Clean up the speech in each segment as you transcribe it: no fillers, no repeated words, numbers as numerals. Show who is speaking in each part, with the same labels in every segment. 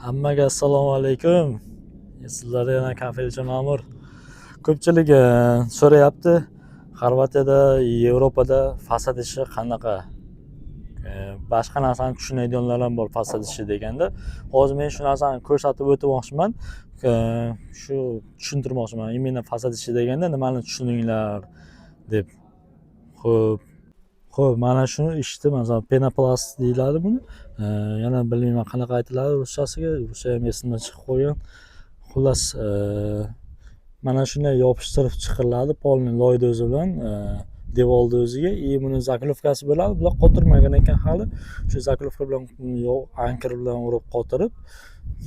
Speaker 1: Hammaga assalomu alaykum. Sizlar yana kafechi ma'mur. Ko'pchilik so'rayapti, Xorvatiyada, Yevropada fasad ishi qanaqa? Boshqa narsani tushunadiganlar ham bor fasad ishi deganda. Hozir men shu narsani ko'rsatib o'tmoqchiman. Shu tushuntirmoqchiman. Imенно fasad ishi deganda nimani tushuninglar deb. Xo'p, mana shuni ishni masalan penoplast deyiladi buni. Yana bilmayman qanaqa aytiladi ruschasiga, ruscha ham esimdan chiqib qolgan. Xullas, mana shunday yopishtirib chiqariladi polni loyda o'zi bilan devorni o'ziga. Buni zaklovkasi bo'ladi. Bular qotirmagan ekan hali. Shu zaklovka bilan ankr bilan urib qotirib,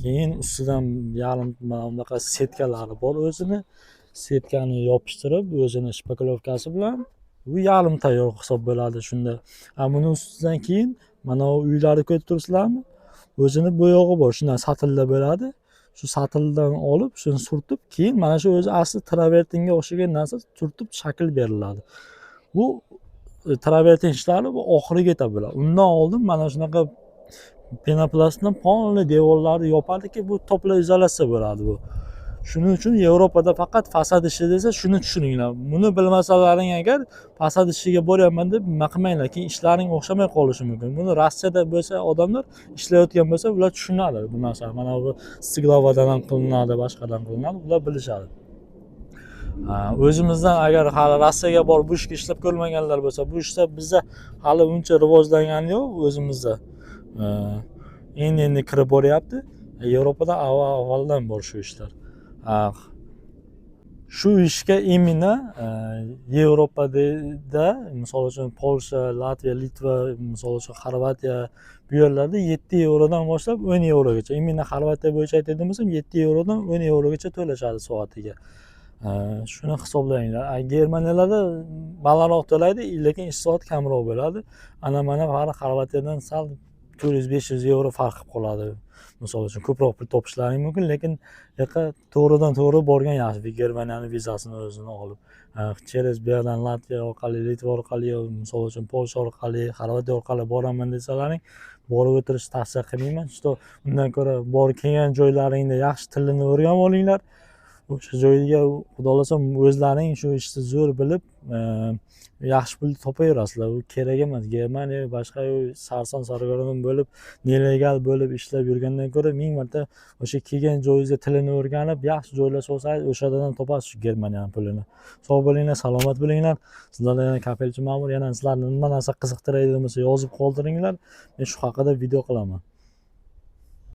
Speaker 1: keyin ustidan yarim bunaqa setkalari bor o'zini. Setkani yopishtirib, o'zini shpakovkasi bilan bu yarim tayyor hisob bo'ladi shunda. Buni ustidan keyin mana bu uylarni ko'rib turibsizlarmi? O'zini bo'yog'i bor, shundan satilda bo'ladi. Shu satildan olib, shuni surtib, keyin mana shu o'zi asli travertinga o'xshagan narsa surtib shakl beriladi. Bu travertin ishlari bu oxiriga yetib bo'ladi. Undan oldin mana shunaqa penoplastdan polni devorlarni yopardiki, bu to'pla izolyatsiya bo'ladi bu. Shuning uchun Yevropada faqat fasad ishi desa, shuni tushuninglar. Buni bilmasalaring agar fasad ishiga boryapman deb nima qilmanglar, keyin ishlaring o'xshamay qolishi mumkin. Buni Rossiyada bo'lsa odamlar ishlayotgan bo'lsa, ular tushunadi bu narsani. Mana bu Stiglovadan ham qilinadi, boshqadan qilinadi, ular bilishadi. O'zimizdan agar hali Rossiyaga borib bu ishni ishlab ko'rmaganlar bo'lsa, bu ishda bizda hali uncha rivojlangani yo'q o'zimizda. Endi kirib boryapti. Yevropada avvaldan bor shu ishlar. Shu ishga imенно Yevropada, misol uchun Polsha, Latviya, Litva, misol uchun Xorvatiya bu yerlarda 7 yevrodan boshlab 10 yevrogacha. Imенно Xorvatiya bo'yicha aytadigan bo'lsam 7 yevrodan 10 yevrogacha to'lashadi soatiga. Shuni hisoblanglar. Germaniyalarda balandroq to'laydi, lekin ish soati kamroq bo'ladi. Mana Xorvatiyadan sal 400-500 yevro farq qilib qoladi. Misol uchun ko'proq pul topishlaring mumkin, lekin yoqqa to'g'ridan-to'g'ri borgan yaxshi. Germaniyaning vizasini o'zini olib, cheres bu yerdan Latviya orqali, Litva orqali, misol uchun Polsha orqali, Xorvatiya orqali boraman desalaring, borib o'tirishni tavsiya qilmayman. Undan ko'ra borib kelgan joylaringda yaxshi tilini o'rganib olinglar. O'sha joyga xudo xolasa o'zlaring shu ishni zo'r bilib, yaxshi pul topaverasizlar. U kerak emas. Germaniya boshqa sarson sargardon bo'lib, nelegal bo'lib ishlab yurgandan ko'ra 1000 marta o'sha kelgan joyingizda tilini o'rganib, yaxshi joylashib olsangiz, o'shadan topasiz Germaniyaning pulini. Sog' bo'linglar, salomat bo'linglar. Sizlarga yana kafechi ma'mur, yana sizlarni nima narsa qiziqtiradigan bo'lsa yozib qoldiringlar. Men shu haqida video qilaman.